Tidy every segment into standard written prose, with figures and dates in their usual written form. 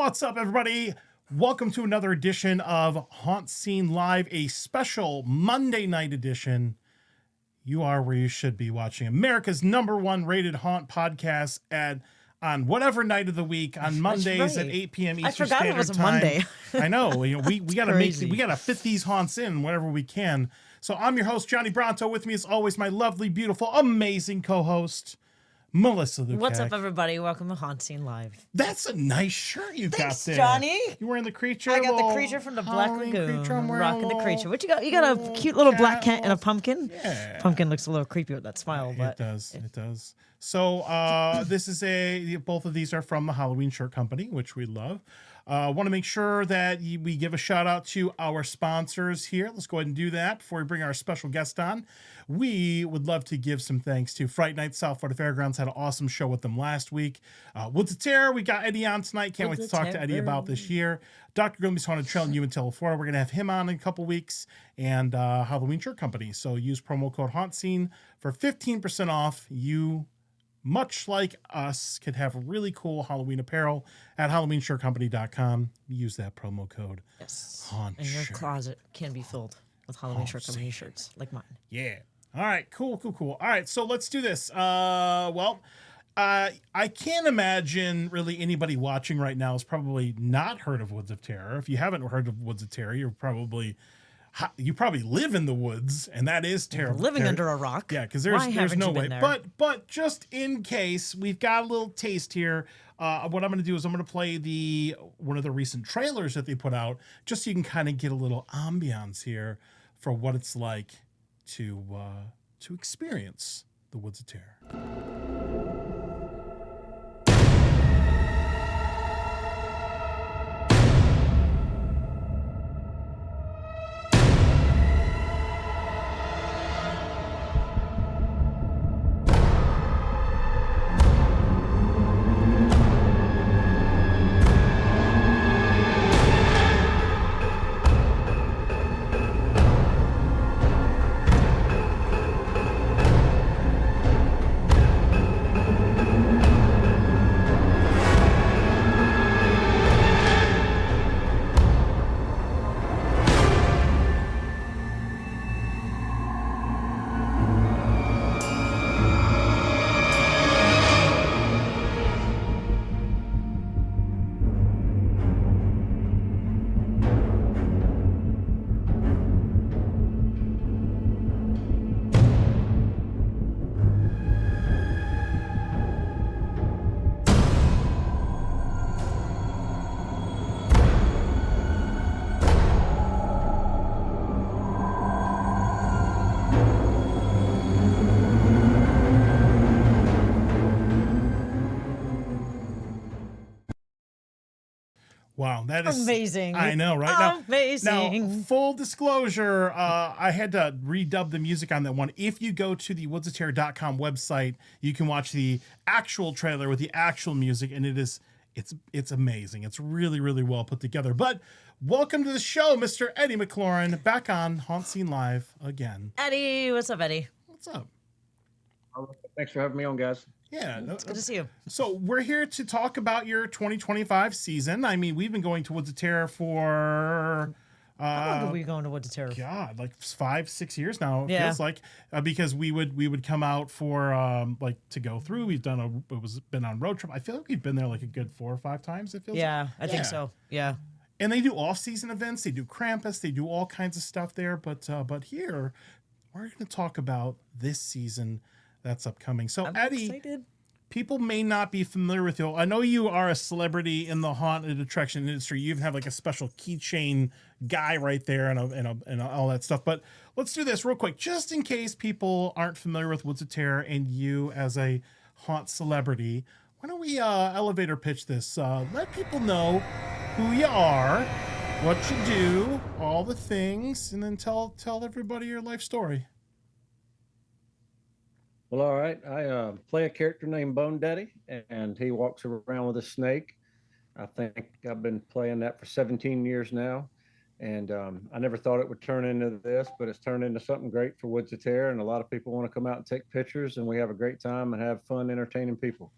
What's up, everybody? Welcome to another edition of Haunt Scene Live, a special Monday night edition. You are where you should be, watching America's #1 rated haunt podcast on whatever night of the week, on Mondays at 8 p.m. Eastern forgot Standard it was a Time. Monday. I know. We crazy. gotta fit these haunts in whenever we can. So I'm your host, Johnny Bronto. With me, as always, my lovely, beautiful, amazing co-host, Melissa Lukac. What's up, everybody? Welcome to Haunt Scene Live. That's a nice shirt you Thanks, got there. Johnny. You wearing the creature? I got the little creature from the Black Halloween Lagoon. Creature. I'm I'm wearing rocking a the little- creature. What you got? You got a cute little black cat and a little- pumpkin. Yeah. Pumpkin looks a little creepy with that smile, but It does. It does. So this is both of these are from the Halloween Shirt Company, which we love. Want to make sure that we give a shout out to our sponsors here. Let's go ahead and do that before we bring our special guest on. We would love to give some thanks to Fright Night South Florida Fairgrounds. Had an awesome show with them last week. Woods of Terror, we got Eddie on tonight. Can't wait to talk to Eddie about this year. Dr. Grimby's Haunted Trail in Umatilla, Florida. We're going to have him on in a couple weeks. And Halloween Shirt Company. So use promo code HauntScene for 15% off. You, much like us, could have really cool Halloween apparel at HalloweenShirtCompany.com. Use that promo code. yes, Haunt and your shirt. closet can be filled with Halloween Shirt Company shirts like mine. Yeah. All right. Cool. All right. So let's do this. I can't imagine really anybody watching right now has probably not heard of Woods of Terror. If you haven't heard of Woods of Terror, you probably live in the woods, and that is terrible. Living under a rock. Yeah, because there's haven't no you been way. there? But just in case, we've got a little taste here. What I'm going to do is I'm going to play one of the recent trailers that they put out, just so you can kind of get a little ambiance here for what it's like to experience the Woods of Terror. Wow, that is Amazing. I know, right? Amazing. Now, full disclosure, I had to redub the music on that one. If you go to the woodsofterror.com website, you can watch the actual trailer with the actual music, and it's amazing. It's really, really well put together. But welcome to the show, Mr. Eddie McLaurin, back on Haunt Scene Live again. Eddie, what's up, Eddie? What's up? Thanks for having me on, guys. Yeah, It's good to see you. So we're here to talk about your 2025 season. I mean, we've been going to Woods of Terror for How long have we going to Woods of Terror? God, like 5-6 years now. It Yeah. feels like because we would come out for like to go through. We've been on road trip. I feel like we've been there like a good 4 or 5 times. It feels Yeah, like. I think so. Yeah. And they do off-season events. They do Krampus. They do all kinds of stuff there. But here we're going to talk about this season that's upcoming. So I'm Eddie. excited. People may not be familiar with you. I know you are a celebrity in the haunted attraction industry. You even have like a special keychain guy right there and all that stuff. But let's do this real quick, just in case people aren't familiar with Woods of Terror and you as a haunt celebrity. Why don't we elevator pitch this? Let people know who you are, what you do, all the things, and then tell everybody your life story. Well, all right. I play a character named Bone Daddy, and he walks around with a snake. I think I've been playing that for 17 years now. And I never thought it would turn into this, but it's turned into something great for Woods of Terror. And a lot of people want to come out and take pictures, and we have a great time and have fun entertaining people.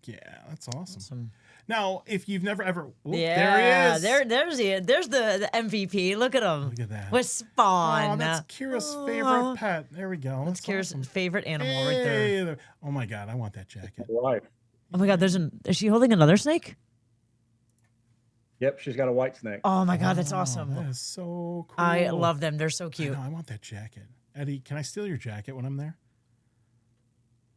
Yeah, that's awesome. Now, if you've never ever, there Yeah, he is. there's the MVP. Look at him. Look at that. With Spawn. Oh, that's Kira's Oh, favorite pet. There we go. That's Kira's awesome. favorite animal right there. Hey, oh my god, I want that jacket. Right. Oh my God, is she holding another snake? Yep, she's got a white snake. Oh my God, that's awesome. That is so cool. I love them. They're so I cute. know, I want that jacket. Eddie, can I steal your jacket when I'm there?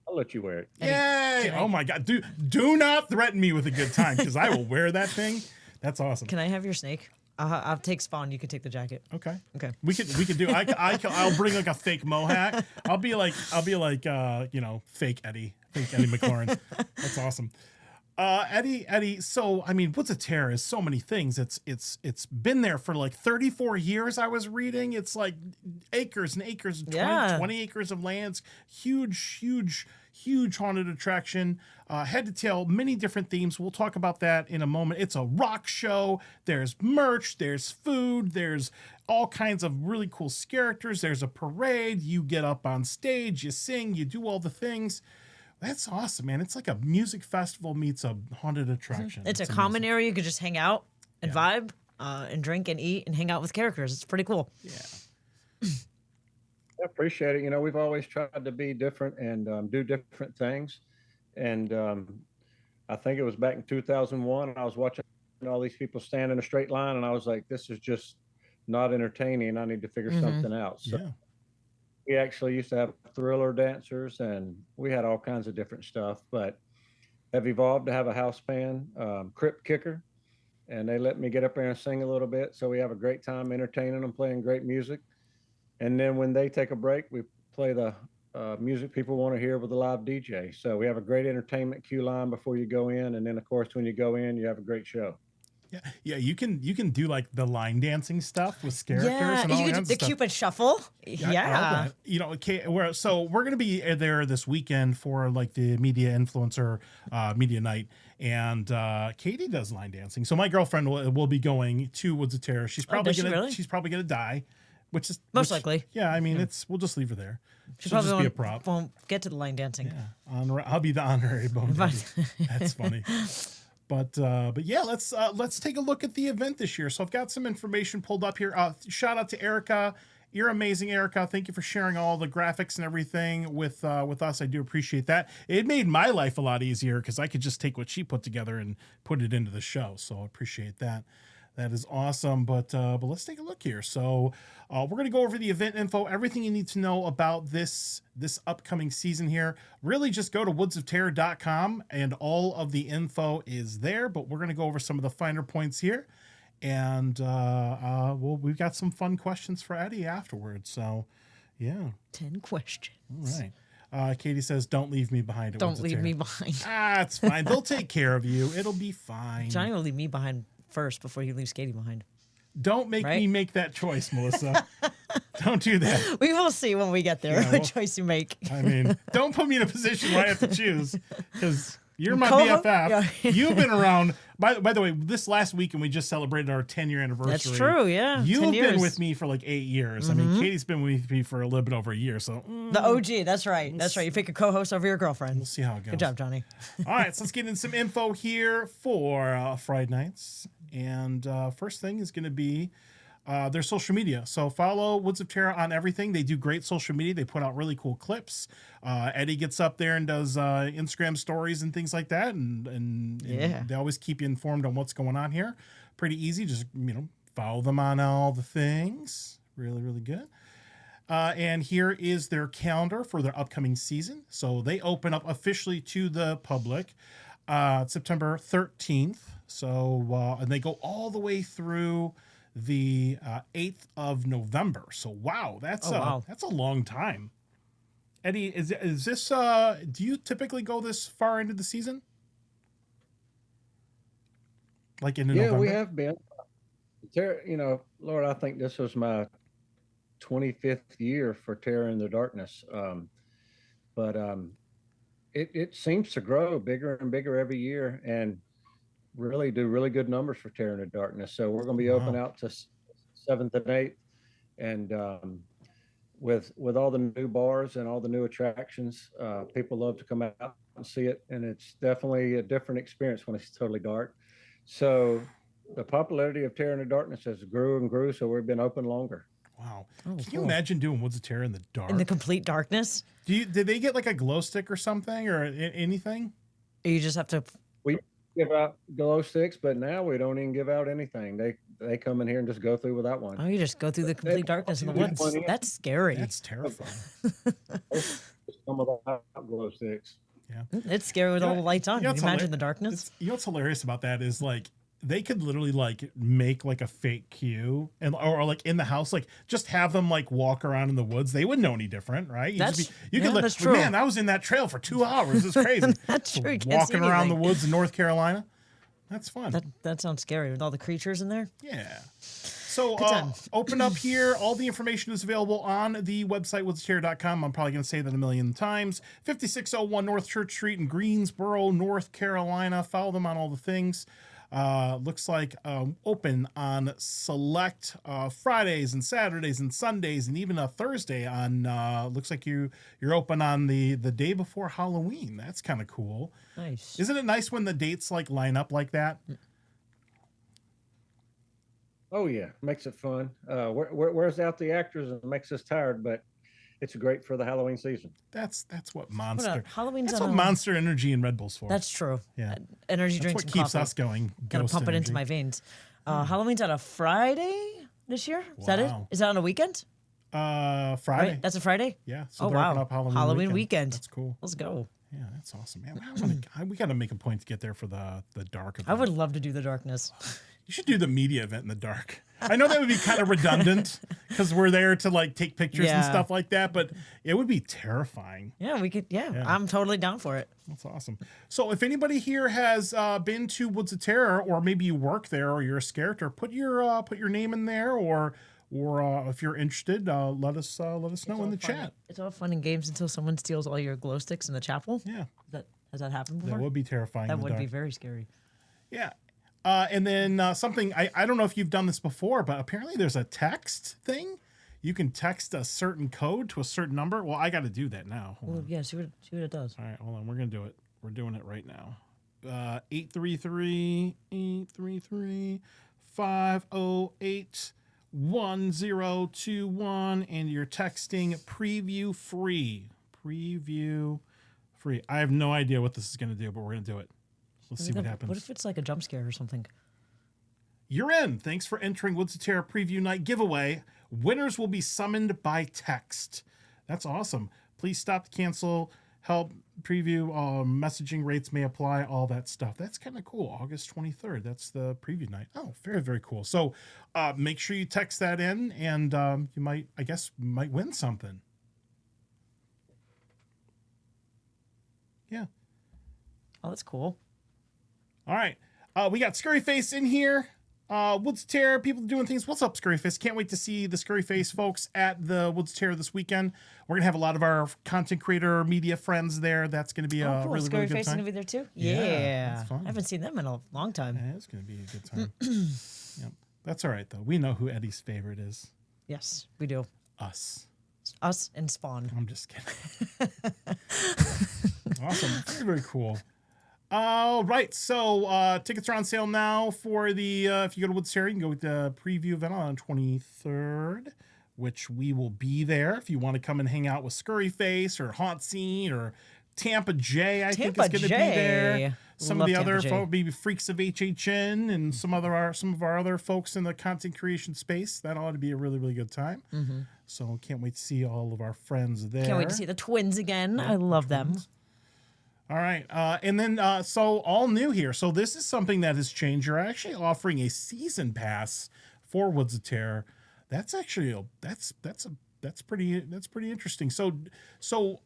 I'll let you wear it. Yay! Oh my god, do not threaten me with a good time because I will wear that thing. That's awesome. Can I have your snake? I'll take Spawn. You can take the jacket. Okay. Okay. We could do. I'll bring like a fake mohawk. I'll be like fake Eddie McLaurin. That's awesome. Eddie. So I mean, Woods of Terror is so many things. It's been there for like 34 years. I was reading. It's like acres and acres, 20 acres of lands. Huge haunted attraction. Head to tail, many different themes. We'll talk about that in a moment. It's a rock show. There's merch. There's food. There's all kinds of really cool characters. There's a parade. You get up on stage. You sing. You do all the things. That's awesome, man. It's like a music festival meets a haunted attraction. It's a common area. You could just hang out and vibe and drink and eat and hang out with characters. It's pretty cool. Yeah. I appreciate it. You know, we've always tried to be different and do different things. And I think it was back in 2001. I was watching all these people stand in a straight line, and I was like, this is just not entertaining. I need to figure something out. So we actually used to have thriller dancers, and we had all kinds of different stuff, but have evolved to have a house band, Crypt Kicker, and they let me get up there and sing a little bit. So we have a great time entertaining them, playing great music. And then when they take a break, we play the music people want to hear with a live DJ. So we have a great entertainment queue line before you go in. And then, of course, when you go in, you have a great show. Yeah, you can do like the line dancing stuff with characters and all you kinds could of the stuff. Cupid Shuffle. Yeah. You know, okay, we're gonna be there this weekend for like the media influencer media night, and Katie does line dancing. So my girlfriend will be going to Woods of Terror. She's probably she's probably gonna die, which is Most likely. Yeah, I mean we'll just leave her there. She She'll probably just be a prop. won't get to the line dancing. Yeah, I'll be the honorary bone. That's funny. But yeah, let's take a look at the event this year. So I've got some information pulled up here. Shout out to Erica. You're amazing, Erica. Thank you for sharing all the graphics and everything with us. I do appreciate that. It made my life a lot easier because I could just take what she put together and put it into the show. So I appreciate that. That is awesome. But let's take a look here. So we're going to go over the event info, everything you need to know about this upcoming season here. Really just go to woodsofterror.com and all of the info is there. But we're going to go over some of the finer points here. And we've got some fun questions for Eddie afterwards. So, yeah. 10 questions. All right. Katie says, don't leave me behind. Don't leave me behind. It's fine. They'll take care of you. It'll be fine. Johnny will leave me behind first before he leaves Katie behind. Don't make me make that choice, Melissa. Don't do that. We will see when we get there what choice you make. I mean, don't put me in a position where I have to choose because you're my Co-host? BFF. Yeah. You've been around. By the way, this last weekend we just celebrated our 10-year anniversary. That's true, yeah. You've 10 years. been with me for like 8 years. I mean, Katie's been with me for a little bit over a year. So The OG, that's right. That's right. You pick a co-host over your girlfriend. We'll see how it goes. Good job, Johnny. All right, so let's get in some info here for Friday nights. And first thing is going to be their social media. So follow Woods of Terror on everything. They do great social media. They put out really cool clips. Eddie gets up there and does Instagram stories and things like that. And they always keep you informed on what's going on here. Pretty easy. Just, follow them on all the things. Really, really good. And here is their calendar for their upcoming season. So they open up officially to the public September 13th. So, and they go all the way through the 8th of November. So, wow, that's a long time. Eddie, is this, do you typically go this far into the season? Like into November? Yeah, we have been. Lord, I think this was my 25th year for Terror in the Darkness. But it seems to grow bigger and bigger every year and really do really good numbers for Terror in the Darkness. So we're going to be open out to 7th and 8th. And with all the new bars and all the new attractions, people love to come out and see it, and it's definitely a different experience when it's totally dark. So the popularity of Terror in the Darkness has grew and grew, so we've been open longer. Wow. Oh, Can you cool. imagine doing Woods of Terror in the In the dark? complete darkness, Did they get like a glow stick or something or anything? you just have to. We give out glow sticks, but now we don't even give out anything. They come in here and just go through without one. Oh, you just go through the They complete darkness in the just woods. went in. That's scary. That's terrifying. Some without glow sticks. Yeah. It's scary with all the lights on. You know Can you what's imagine hilar- the darkness? You know what's hilarious about that is like they could literally like make like a fake queue and or like in the house like just have them like walk around in the woods. They wouldn't know any different, right? You could that's true. Man, I was in that trail for 2 hours. It's crazy. That's true. You can't see Walking around the anything. woods in North Carolina. That's fun. That sounds scary with all the creatures in there. Yeah. So time. open up here. All the information is available on the website, woodsterror.com. I'm probably going to say that a million times. 5601 North Church Street in Greensboro, North Carolina. Follow them on all the things. Looks like open on select Fridays and Saturdays and Sundays and even a Thursday on looks like you're open on the day before Halloween. That's kind of cool. Nice. Isn't it nice when the dates like line up like that? Oh yeah, makes it fun. Wears out the actors and makes us tired, but it's great for the Halloween season. That's what Monster. Halloween's That's on what a- Monster Energy and Red Bull's for. That's true. Yeah. Energy That's drinks what and keeps coffee. us going. Gotta Ghost pump it into energy. my veins. Halloween's on a Friday this year. Is that it? Wow. Is that on a weekend? Friday. Right? That's a Friday? Yeah. So Oh, they're open wow. up Halloween, Halloween weekend. That's cool. Let's go. Yeah, that's awesome, man. We got to make a point to get there for the dark event. I would love to do the darkness. You should do the media event in the dark. I know that would be kind of redundant because we're there to like take pictures and Yeah. stuff like that, but it would be terrifying. Yeah, we could. Yeah, I'm totally down for it. That's awesome. So if anybody here has been to Woods of Terror, or maybe you work there, or you're a character, put your name in there, or if you're interested, let us know in the chat. It's all fun and games until someone steals all your glow sticks in the chapel. Yeah, Has that happened before? that would be terrifying. That in the would dark. be very scary. Yeah. And then something, I don't know if you've done this before, but apparently there's a text thing. You can text a certain code to a certain number. Well, I got to do that now. Hold Well, on. yeah, see what it does. All right, hold on. We're going to do it. We're doing it right now. 833-838-1021, and you're texting preview free. Preview free. I have no idea what this is going to do, but we're going to do it. Let's see what happens. What if it's like a jump scare or something? You're in. Thanks for entering Woods of Terror Preview Night giveaway. Winners will be summoned by text. That's awesome. Please stop to cancel. Help preview. Messaging rates may apply. All that stuff. That's kind of cool. August 23rd. That's the preview night. Oh, very, very cool. So make sure you text that in, and you might win something. Yeah. Oh, that's cool. All right. We got Scurry Face in here. Woods of Terror, people doing things. What's up, Scurry Face? Can't wait to see the Scurry Face folks at the Woods of Terror this weekend. We're going to have a lot of our content creator media friends there. That's going to be a Cool. really, Scary really good Face is time. gonna be there too. Yeah, Yeah, that's fun. I haven't seen them in a long time. Yeah, it's going to be a good time. Yep. That's all right, though. We know who Eddie's favorite is. Yes, we do. Us. Us and Spawn. I'm just kidding. Awesome. Very, very cool. All right, so tickets are on sale now for the if you go to Woods Terror, you can go with the preview event on the 23rd, which we will be there. If you want to come and hang out with Scurry Face or Haunt Scene or Tampa J, I think is going to be there. Some Love of the Tampa other J. folks, maybe Freaks of HHN, and some of our other folks in the content creation space. That ought to be a really, really good time. Mm-hmm. So can't wait to see all of our friends there. Can't wait to see the twins again. I love them. All right. And then, so all new here. So this is something that has changed. You're actually offering a season pass for Woods of Terror. That's actually, that's pretty interesting. So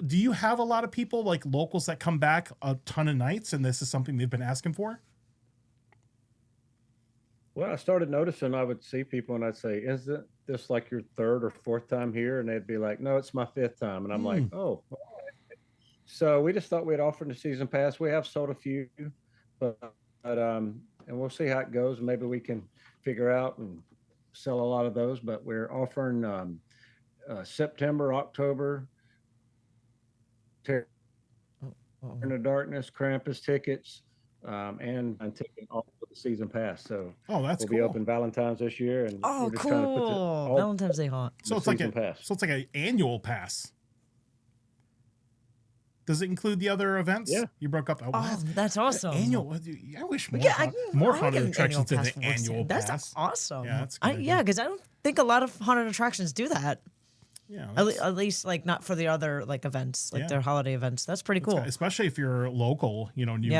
do you have a lot of people like locals that come back a ton of nights and this is something they've been asking for? Well, I started noticing I would see people and I'd say, "Isn't this like your third or fourth time here?" And they'd be like, "No, it's my fifth time." And I'm like, "Oh." So we just thought we'd offer the season pass. We have sold a few, but and we'll see how it goes. Maybe we can figure out and sell a lot of those. But we're offering September, October, in the Darkness, Krampus tickets, and I'm taking all of the season pass. So Oh, that's we'll be cool. open Valentine's this year, and Oh, we're just trying to put cool. all Valentine's Day haunt. the So it's like season pass. an annual pass. Does it include the other events? Yeah. You broke up. Oh, Oh, that's awesome. Annual. I wish more Yeah, more I like haunted an annual attractions did pass the for Woods annual That's pass. awesome. Yeah, that's a good idea. Yeah, because I don't think a lot of haunted attractions do that. Yeah, At least like not for the other like events, like Yeah. their holiday events. That's pretty cool. especially if you're local, you know, and you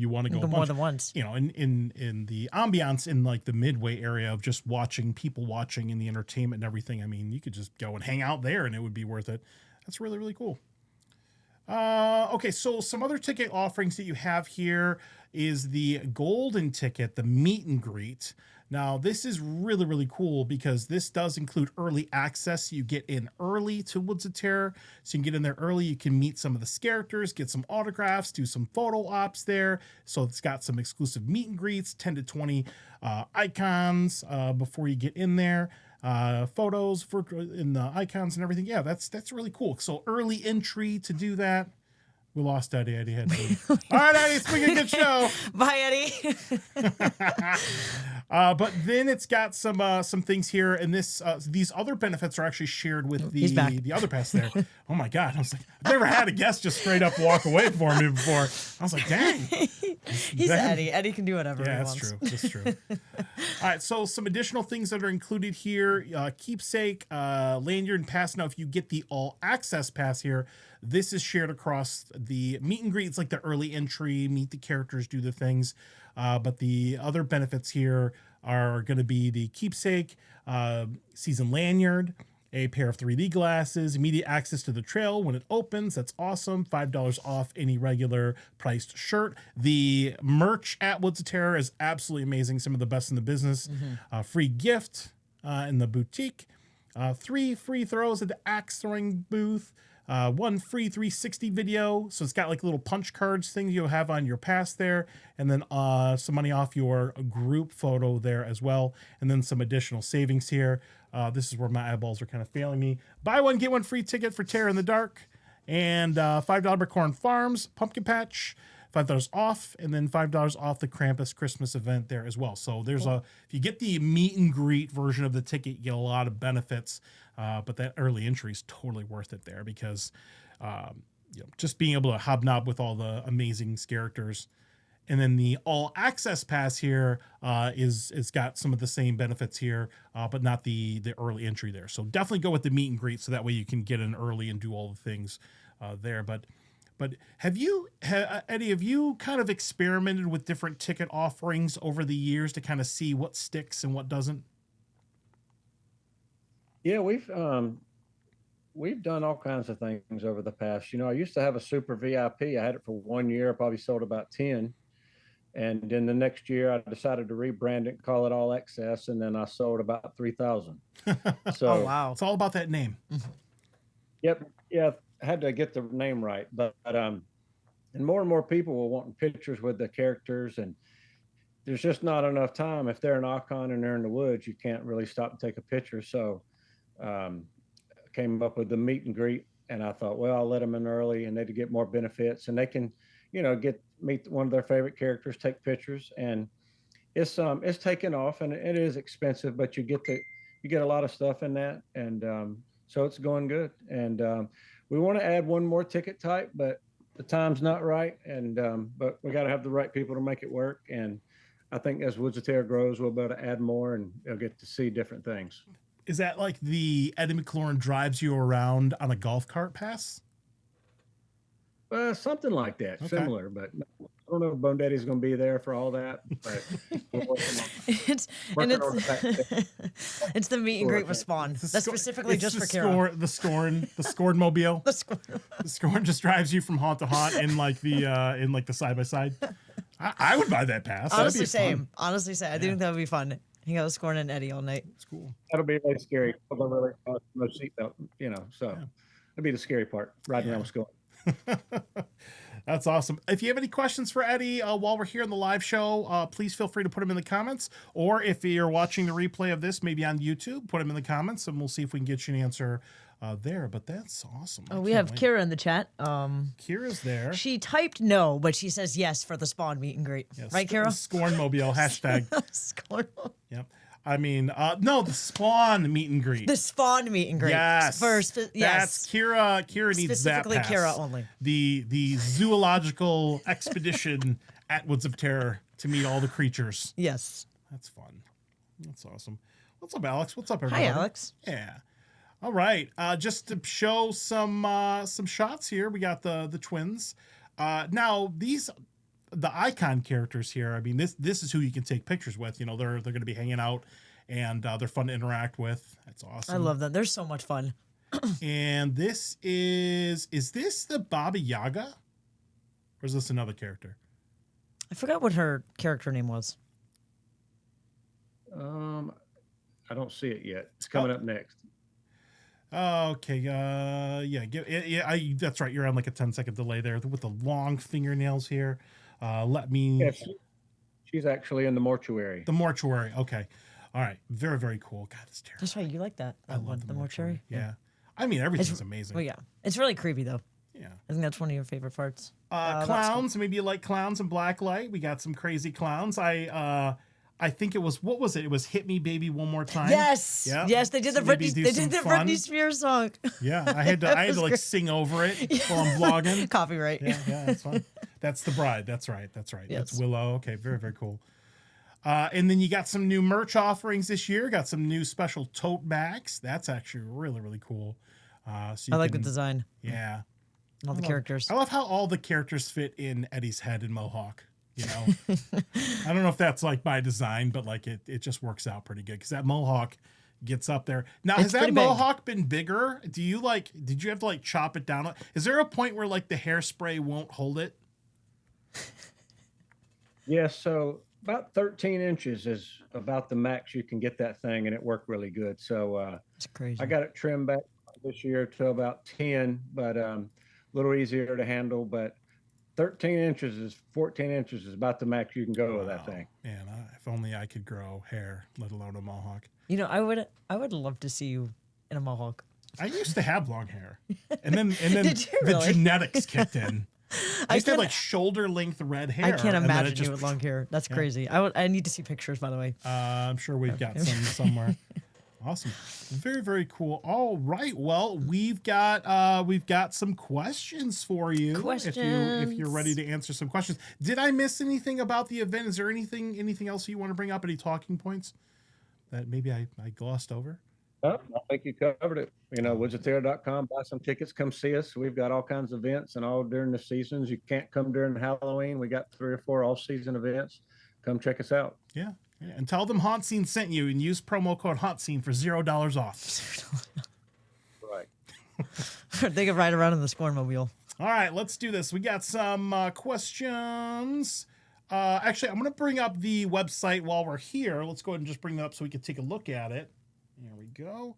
want to go a more bunch. than once. You know, in the ambiance in like the Midway area of just watching people watching and the entertainment and everything. I mean, you could just go and hang out there and it would be worth it. That's really, really cool. Okay, so some other ticket offerings that you have here is the golden ticket, the meet and greet. Now, this is really, really cool because this does include early access. You get in early to Woods of Terror. So you can get in there early. You can meet some of the characters, get some autographs, do some photo ops there. So it's got some exclusive meet and greets, 10 to 20 icons before you get in there. Photos for in the icons and everything. Yeah, that's really cool. So early entry to do that. We lost Eddie. Eddie had to leave. All right, Eddie, it's been a good show. Bye, Eddie. But then it's got some things here, and these other benefits are actually shared with He's back. the other pass there. Oh my God, I was like, I've never had a guest just straight up walk away for me before. I was like, dang. He's Eddie. Eddie can do whatever Yeah, he that's wants. true. That's true. All right, so some additional things that are included here: keepsake, lanyard, and pass. Now, if you get the all access pass here, this is shared across the meet and greet. It's like the early entry, meet the characters, do the things. But the other benefits here are going to be the keepsake, season lanyard, a pair of 3D glasses, immediate access to the trail when it opens. That's awesome. $5 off any regular priced shirt. The merch at Woods of Terror is absolutely amazing. Some of the best in the business. Free gift in the boutique. 3 free throws at the axe throwing booth. 1 free 360 video. So it's got like little punch cards things you'll have on your pass there. And then some money off your group photo there as well. And then some additional savings here. This is where my eyeballs are kind of failing me. Buy one, get one free ticket for Terror in the Dark. And $5 Corn Farms Pumpkin Patch. $5 off, and then $5 off the Krampus Christmas event there as well. So there's if you get the meet and greet version of the ticket, you get a lot of benefits. But that early entry is totally worth it there because just being able to hobnob with all the amazing characters. And then the all access pass here is got some of the same benefits here, but not the early entry there. So definitely go with the meet and greet so that way you can get in early and do all the things there. But Eddie, have you kind of experimented with different ticket offerings over the years to kind of see what sticks and what doesn't? Yeah, we've done all kinds of things over the past. I used to have a super VIP. I had it for 1 year. I probably sold about 10. And then the next year, I decided to rebrand it and call it All Access. And then I sold about 3,000. So, Oh, wow. It's all about that name. Yep. Yeah. I had to get the name right. But and more people were wanting pictures with the characters. And there's just not enough time. If they're an icon and they're in the woods, you can't really stop and take a picture. So came up with the meet and greet, and I thought, well, I'll let them in early and they'd get more benefits, and they can, meet one of their favorite characters, take pictures, and it's taken off, and it is expensive, but you get a lot of stuff in that, and so it's going good, and we want to add one more ticket type, but the time's not right, and but we got to have the right people to make it work, and I think as Woods of Terror grows, we'll be able to add more, and they'll get to see different things. Is that like the Eddie McLaurin drives you around on a golf cart pass? Something like that, Okay. similar, but I don't know if Bone Daddy's going to be there for all that. But we're It's working on that. it's the meet and greet with Spawn. The That's sco- specifically it's just the for Kara. the scorn mobile. The scorn just drives you from haunt to haunt in like the side by side. I would buy that pass. That'd Honestly, be fun. same. Honestly, same. I think that would be fun. Hang out with Scorn and Eddie all night. It's cool. That'll be really scary. Although really no seatbelt, so that'd be the scary part, riding around with school. That's awesome. If you have any questions for Eddie while we're here in the live show, please feel free to put them in the comments. Or if you're watching the replay of this, maybe on YouTube, put them in the comments, and we'll see if we can get you an answer there. But that's awesome. Oh, we have Kira in the chat. Kira's there. She typed no, but she says yes for the Spawn meet and greet. Yes, Right, Kira? Scornmobile hashtag. Scorn. Yep. I mean, no, the Spawn meet and greet. The Spawn meet and greet. Yes. Yes. That's Kira. Kira needs that Specifically pass. Kira only. The zoological expedition at Woods of Terror to meet all the creatures. Yes. That's fun. That's awesome. What's up, Alex? What's up, everybody? Hi, Alex. Yeah. All right. Just to show some shots here, we got the twins. Now the icon characters here. I mean, this is who you can take pictures with. You know, they're going to be hanging out, and they're fun to interact with. That's awesome. I love them. They're so much fun. And this is this the Baba Yaga, or is this another character? I forgot what her character name was. I don't see it yet. It's coming up next. Okay. Yeah. That's right. You're on like a 10-second delay there with the long fingernails here. Let me. Yes, she's actually in the mortuary. The mortuary. Okay. All right. Very, very cool. God, it's terrible. That's right. You like that? I love the mortuary. Yeah. I mean, everything's amazing. Well, yeah. It's really creepy though. Yeah. I think that's one of your favorite parts. Clowns. Maybe you like clowns and blacklight. We got some crazy clowns. I think it was, what was it? It was "Hit Me, Baby, One More Time." Yes. Yeah. Yes, they did So the maybe Britney. do They some did the fun. Britney Spears song. Yeah. I had to like great. sing over it while I'm vlogging. Copyright. Yeah, that's fun. That's the bride. That's right. That's Yes. Willow. Okay, very, very cool. And then you got some new merch offerings this year. Got some new special tote bags. That's actually really, really cool. So I like the design. Yeah. All the characters. I love how all the characters fit in Eddie's head and mohawk. You know, I don't know if that's like by design, but like it just works out pretty good because that mohawk gets up there. Now, has that pretty big. mohawk been bigger? Did you have to like chop it down? Is there a point where like the hairspray won't hold it? Yes, so about 13 inches is about the max you can get that thing, and it worked really good. So It's crazy. I got it trimmed back this year to about 10, but a little easier to handle. But 14 inches is about the max you can go with that thing. Man, if only I could grow hair, let alone a mohawk. You know, I would love to see you in a mohawk. I used to have long hair, and then Did you the really? genetics kicked in. I used to have can't- like shoulder length red hair. I can't and then it imagine just- you with long hair. That's crazy. I need to see pictures, by the way. I'm sure we've got some somewhere. Awesome, very, very cool. All right, well, we've got some questions for you. If you're ready to answer some questions. Did I miss anything about the event? Is there anything else you want to bring up? Any talking points that maybe I glossed over? Oh, I think you covered it. You know, woodsofterror.com, buy some tickets, come see us. We've got all kinds of events and all during the seasons. You can't come during Halloween. We got 3 or 4 all-season events. Come check us out. Yeah. And tell them Haunt Scene sent you and use promo code Haunt Scene for $0 off. Right. They could ride around in the Scornmobile. All right, let's do this. We got some questions. Actually, I'm going to bring up the website while we're here. Let's go ahead and just bring that up so we can take a look at it. There we go.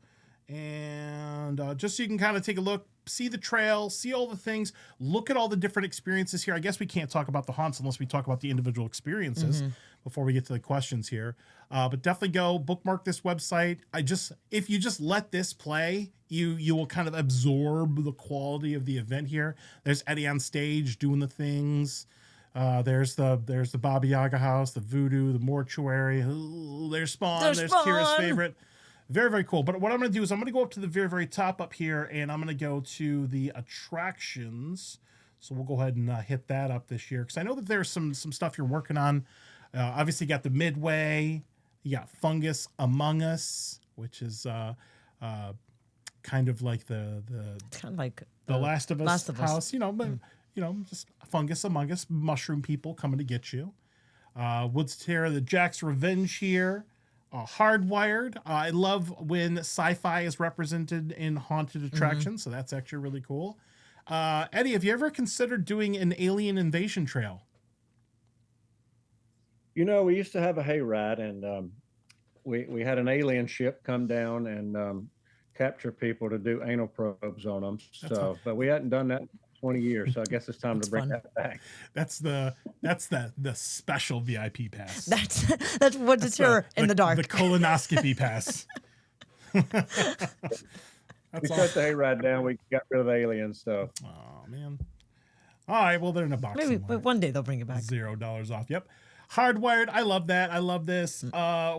And just so you can kind of take a look, see the trail, see all the things, look at all the different experiences here. I guess we can't talk about the haunts unless we talk about the individual experiences before we get to the questions here. But definitely go bookmark this website. If you just let this play, you will kind of absorb the quality of the event here. There's Eddie on stage doing the things. There's the Baba Yaga house, the voodoo, the mortuary. Ooh, there's Spawn. There's Kira's favorite. Very, very cool. But what I'm going to do is I'm going to go up to the very, very top up here, and I'm going to go to the attractions. So we'll go ahead and hit that up this year because I know that there's some stuff you're working on. Obviously, you got the Midway. You got Fungus Among Us, which is kind of like the It's kind of like the Last of Us Us. house, but just Fungus Among Us, mushroom people coming to get you. Woods Terror, the Jack's Revenge here. Hardwired. I love when sci-fi is represented in haunted attractions, so that's actually really cool. Eddie, have you ever considered doing an alien invasion trail? You know, we used to have a hayride, and we had an alien ship come down and capture people to do anal probes on them. So, but we hadn't done that in 20 years, so I guess it's time to bring that back. That's the special VIP pass. That's what's a terror in the dark. The colonoscopy pass. We That's shut the awesome. hayride down. We got rid of the aliens. So Oh man. All right, well they're in a box Maybe somewhere. but one day they'll bring it back. $0 off. Yep. Hardwired. I love that. I love this.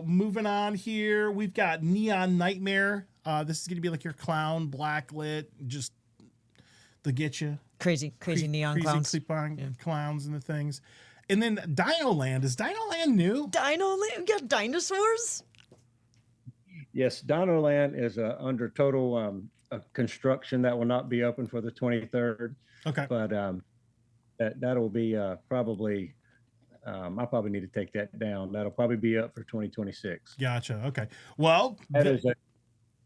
Moving on here, we've got Neon Nightmare. This is gonna be like your clown, blacklit, just to get you. Crazy neon clowns. Clowns and the things. And then Dino Land. Is Dino Land new? Dino Land. We got dinosaurs. yes, Dino Land is under total construction that will not be open for the 23rd. Okay. But that'll be probably. I probably need to take that down. That'll probably be up for 2026. Gotcha. Okay. Well, That is a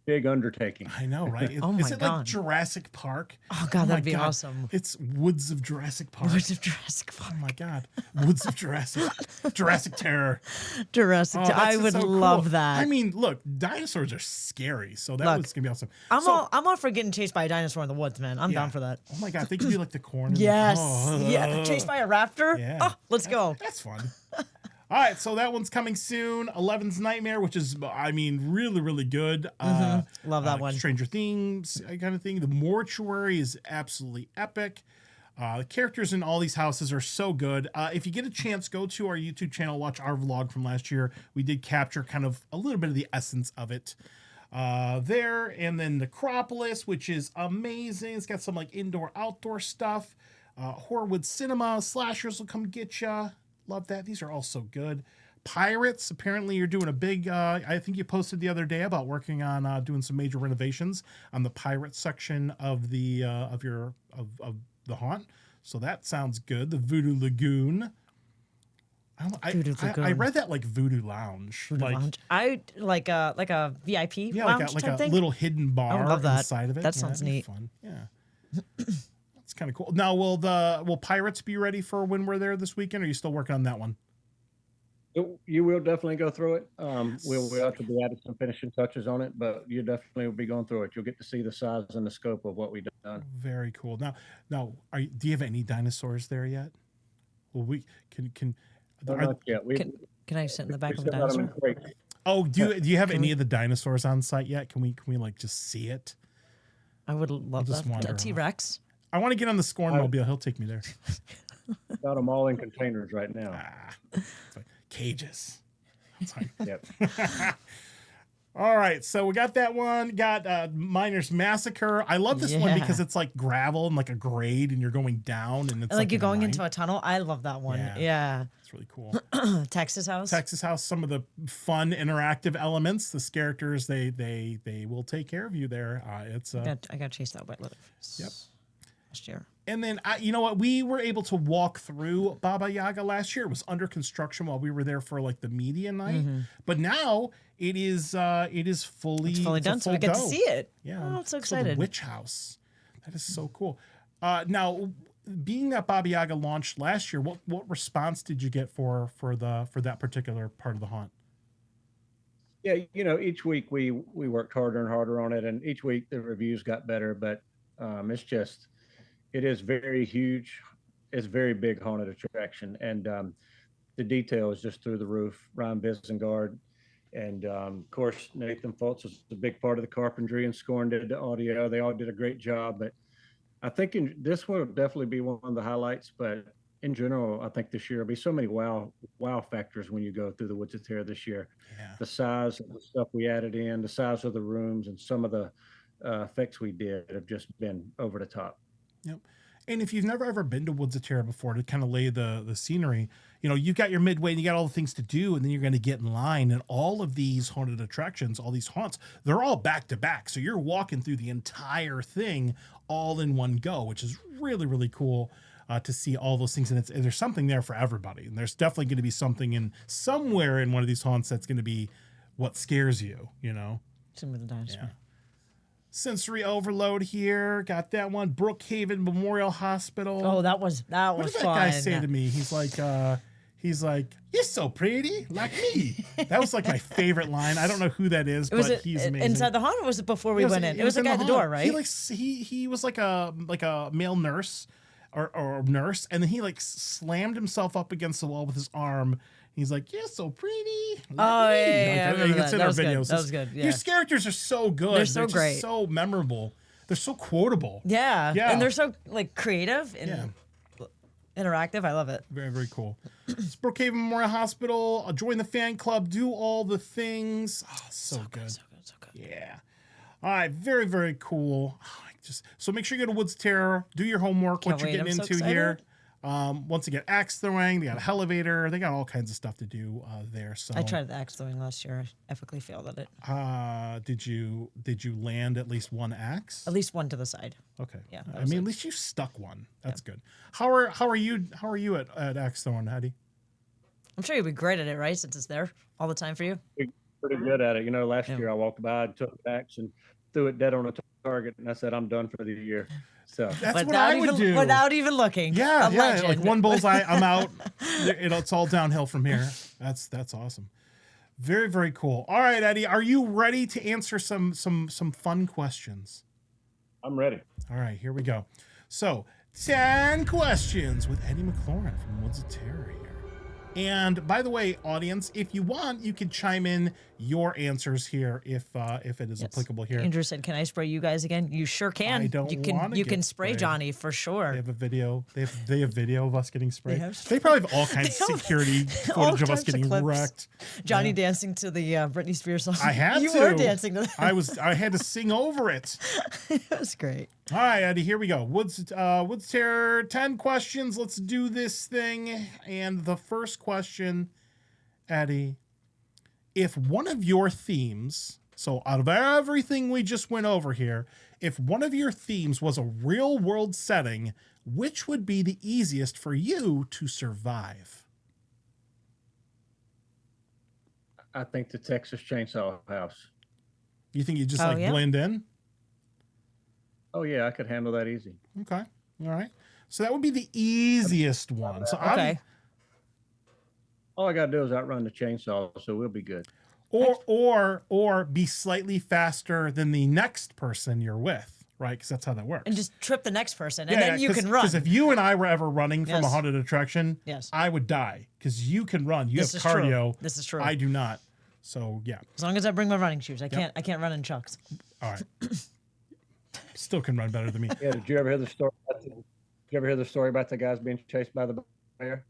big undertaking. I know, right? Oh Is my it like God. Jurassic Park? Oh God, my that'd be God. awesome. It's Woods of Jurassic Park. Woods of Jurassic Park. Oh my God. Woods of Jurassic Terror. Jurassic. Oh, that's I just would so love cool. that. I mean, look, dinosaurs are scary, so that Look, was gonna be awesome. I'm all for getting chased by a dinosaur in the woods, man. I'm Yeah. down for that. Oh my God, they could be like the corn. and Yes. oh, Chased by a raptor. Yeah. Oh, let's go. That's fun. All right, so that one's coming soon. 11's Nightmare, which is, I mean, really, really good. Love that one. Stranger Things kind of thing. The Mortuary is absolutely epic. The characters in all these houses are so good. If you get a chance, go to our YouTube channel, watch our vlog from last year. We did capture kind of a little bit of the essence of it there. And then Necropolis, which is amazing. It's got some like indoor, outdoor stuff. Horrorwood Cinema, slashers will come get ya. Love that. These are all so good. Pirates, apparently you're doing a big, I think you posted the other day about working on doing some major renovations on the pirate section of the of the haunt. So that sounds good. The Voodoo Lagoon. Voodoo I Lagoon. read that like Voodoo Lounge. Voodoo like, Lounge. I like a VIP yeah, lounge like type a thing. little hidden bar love that. inside of it. That Yeah, sounds that'd be neat. Fun. Yeah. That's kind of cool. Now, will Pirates be ready for when we're there this weekend? Or are you still working on that one? You will definitely go through it. We'll have to be adding some finishing touches on it, but you definitely will be going through it. You'll get to see the size and the scope of what we've done. Very cool. Now, do you have any dinosaurs there yet? Well, we can. No, not yet. Can I sit in the back we of a still got 'em in dinosaur? crates. Oh, do you have any of the dinosaurs on site yet? Can we like just see it? I would love just wander that. A off. T-Rex. I want to get on the Scornmobile. He'll take me there. Got them all in containers right now. It's like cages. It's like, Yep. all right, so we got that one. Got Miners Massacre. I love this one Yeah. because it's like gravel and like a grade, and you're going down, and it's Like you're in going mine. into a tunnel. I love that one. Yeah. Yeah. It's really cool. Texas House. Texas House, some of the fun interactive elements. The characters they will take care of you there. It's I got chased out by Leatherface. Yep. Last year. And then you know what? We were able to walk through Baba Yaga last year. It was under construction while we were there for like the media night. But now it is fully It's fully done, so we get to see it. Yeah, Oh, I'm so the excited. Witch House, that is so cool. Now, being that Baba Yaga launched last year, what response did you get for that particular part of the haunt? Yeah, each week we worked harder and harder on it, and each week the reviews got better. But it is very huge. It's very big haunted attraction, and the detail is just through the roof. Ryan Bisengard, and of course Nathan Fultz was a big part of the carpentry, and Scorn did the audio. They all did a great job. But I think this will definitely be one of the highlights. But in general, I think this year will be so many wow factors when you go through the Woods of Terror this year. Yeah. The size of the stuff we added in, the size of the rooms, and some of the effects we did have just been over the top. Yep. And if you've never ever been to Woods of Terror before, to kind of lay the scenery, you've got your midway and you got all the things to do, and then you're going to get in line. And all of these haunted attractions, all these haunts, they're all back to back. So you're walking through the entire thing all in one go, which is really, really cool to see all those things. And there's something there for everybody. And there's definitely going to be something somewhere in one of these haunts that's going to be what scares you, Some of the dinosaur. Yeah. Sensory overload here. Got that one. Brookhaven Memorial Hospital. Oh, that was What did that fun. guy say to me? He's like, "You're so pretty, like me." That was like my favorite line. I don't know who that is, Was but it he's amazing. inside the haunt, or was it before we went in? It was the in guy at the door, haunt. right? He was like a male nurse or nurse, and then he like slammed himself up against the wall with his arm, He's like, "You're so pretty." Look Oh, at me." yeah, I Like, remember you can that. see That our was good. videos. That was good, yeah. Your characters are so good. They're so just great. so memorable. They're so quotable. Yeah. Yeah. And they're so like creative and Yeah. interactive. I love it. Very, very cool. Brookhaven Memorial Hospital. Join the fan club. Do all the things. Oh, so good. So good. So good. Yeah. All right. Very, very cool. So make sure you go to Woods Terror. Do your homework. Can't what you're wait, getting I'm so into here. excited. Once again, axe throwing. They got an elevator. They got all kinds of stuff to do there. So I tried the axe throwing last year. I epically failed at it. Did you land at least one axe? At least one to the side. Okay. Yeah, that I was mean, it. at least you stuck one. That's good. How are you at axe throwing, Hattie? I'm sure you'll be great at it, right? Since it's there all the time for you. Pretty good at it. Last Yeah. year I walked by and took an axe and threw it dead on a target, and I said, I'm done for the year. So That's what I would do. Without even looking. Yeah, A yeah. legend. Like one bullseye, I'm out. It's all downhill from here. That's awesome. Very, very cool. All right, Eddie, are you ready to answer some fun questions? I'm ready. All right, here we go. So, 10 questions with Eddie McLaurin from Woods of Terror here. And by the way, audience, if you want, you can chime in your answers here if it is applicable here. Andrew said, "Can I spray you guys again?" You sure can. I don't You can. wanna You get can spray sprayed. Johnny for They sure. have a video. They have video of us getting sprayed. have- They probably have all kinds of They have security all footage of us types of getting clips. wrecked. Johnny dancing to the Britney Spears song. I had you to. were dancing to that. I had to sing over it. That was great. All right, Eddie, here we go. Woods Terror, 10 questions. Let's do this thing. And the first question, Eddie, if one of your themes, so out of everything we just went over here, if one of your themes was a real world setting, which would be the easiest for you to survive? I think the Texas Chainsaw House. You think you just Oh, yeah? blend in? Oh yeah, I could handle that easy. Okay. All right. So that would be the easiest one. So Okay. All I gotta do is outrun the chainsaw, so we'll be good. or be slightly faster than the next person you're with, right? Because that's how that works. And just trip the next person, and then you can run. Because if you and I were ever running from a Yes. haunted attraction, Yes. I would die because you can run. You This have is true. cardio. This is true. I do not. So yeah. As long as I bring my running shoes, I can't run in chucks. All right. Still can run better than me. Yeah, did you ever hear the story? Did you ever hear the story about the guys being chased by the bear?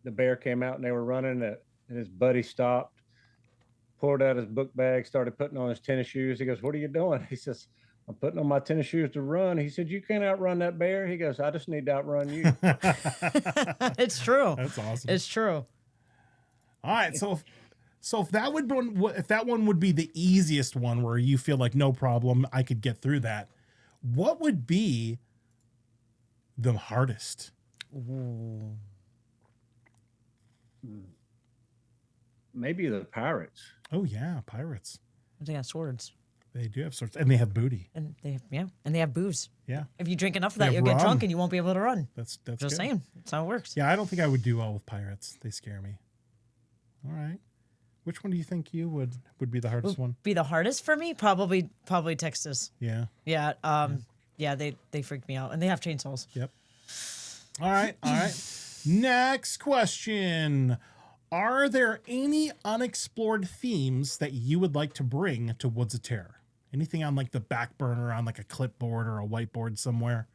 The bear came out and they were running, and his buddy stopped, pulled out his book bag, started putting on his tennis shoes. He goes, "What are you doing?" He says, "I'm putting on my tennis shoes to run." He said, "You can't outrun that bear." He goes, "I just need to outrun you." It's true. That's awesome. It's true. All right. So if that one would be the easiest one where you feel like no problem, I could get through that. What would be the hardest? Ooh. Maybe the pirates. Oh yeah, pirates. They got swords, They do have swords, and they have booty. and they have booze. Yeah, If you drink enough of They that, have you'll get rum. drunk and you won't be able to run. that's Just good. saying. That's how it works. Yeah, I don't think I would do well with pirates. They scare me. All right, which one do you think you would be the hardest one? Be the hardest for me? Probably Texas. Yeah. Yeah. Yeah. They freak me out, and they have chainsaws. Yep. All right. All right. Next question. Are there any unexplored themes that you would like to bring to Woods of Terror? Anything on like the back burner on like a clipboard or a whiteboard somewhere?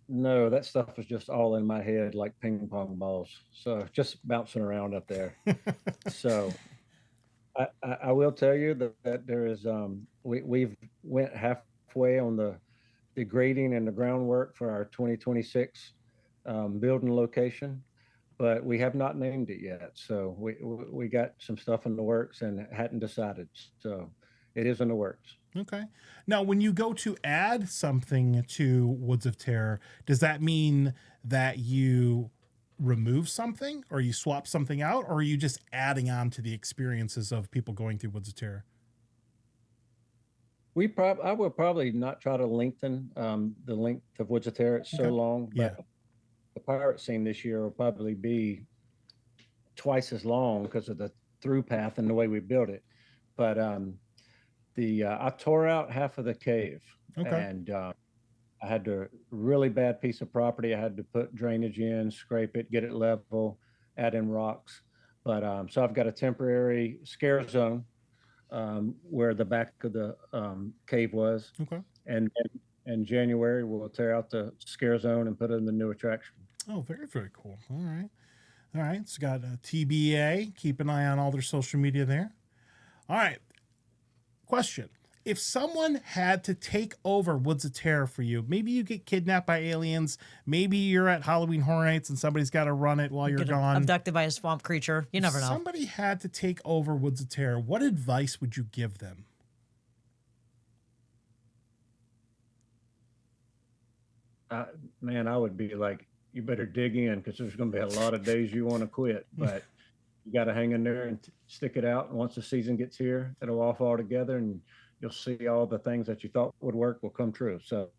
No, that stuff was just all in my head like ping pong balls. So just bouncing around up there. So I will tell you that there is we've went halfway on the grading and the groundwork for our 2026 building location, but we have not named it yet. So we got some stuff in the works and hadn't decided. So it is in the works. Okay. Now, when you go to add something to Woods of Terror, does that mean that you remove something or you swap something out, or are you just adding on to the experiences of people going through Woods of Terror? I will probably not try to lengthen the length of Woods of Terror. It's so Okay. long, but Yeah. the pirate scene this year will probably be twice as long because of the through path and the way we built it. But I tore out half of the cave, Okay. and I had to really bad piece of property. I had to put drainage in, scrape it, get it level, add in rocks. But so I've got a temporary scare zone where the back of the cave was, Okay. and in January we'll tear out the scare zone and put it in the new attraction. Oh, very, very cool. All right. All right. So got a TBA. Keep an eye on all their social media there. All right. Question. If someone had to take over Woods of Terror for you, maybe you get kidnapped by aliens, maybe you're at Halloween Horror Nights and somebody's got to run it while you're Get gone. abducted by a swamp creature. You never know. Somebody had to take over Woods of Terror. What advice would you give them? I, Man, I would be like, you better dig in because there's going to be a lot of days you want to quit, but you got to hang in there and stick it out. And once the season gets here, it'll all fall together, and you'll see all the things that you thought would work will come true. So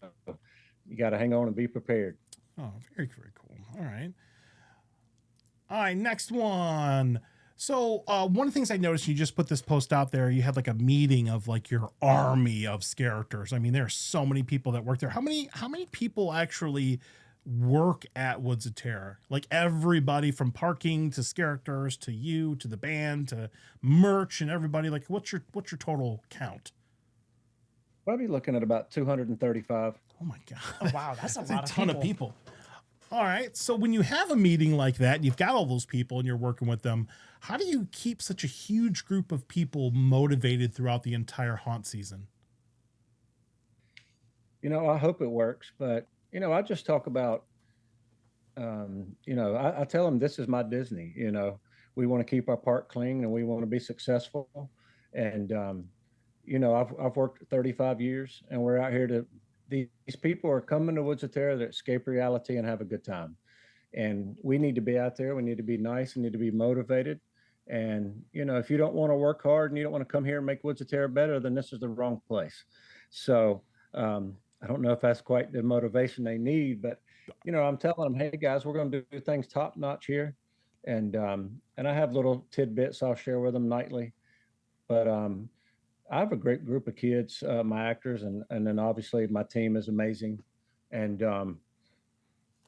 you got to hang on and be prepared. Oh, very, very cool. All right. All right, next one. So one of the things I noticed, you just put this post out there, you had like a meeting of like your army of characters. I mean, there are so many people that work there. How many people actually work at Woods of Terror? Like everybody from parking to characters to you to the band to merch and everybody. Like what's your total count? Probably looking at about 235. Oh my god. Oh, wow, that's a That's lot a of ton of people. All right. So when you have a meeting like that and you've got all those people and you're working with them, how do you keep such a huge group of people motivated throughout the entire haunt season? I hope it works, but I just talk about, I tell them this is my Disney. We want to keep our park clean and we want to be successful. And I've worked 35 years, and we're out here to. These people are coming to Woods of Terror to escape reality and have a good time. And we need to be out there. We need to be nice. We need to be motivated. And if you don't want to work hard and you don't want to come here and make Woods of Terror better, then this is the wrong place. So I don't know if that's quite the motivation they need, but I'm telling them, hey guys, we're going to do things top notch here, and I have little tidbits I'll share with them nightly. But I have a great group of kids, my actors, and then obviously my team is amazing, and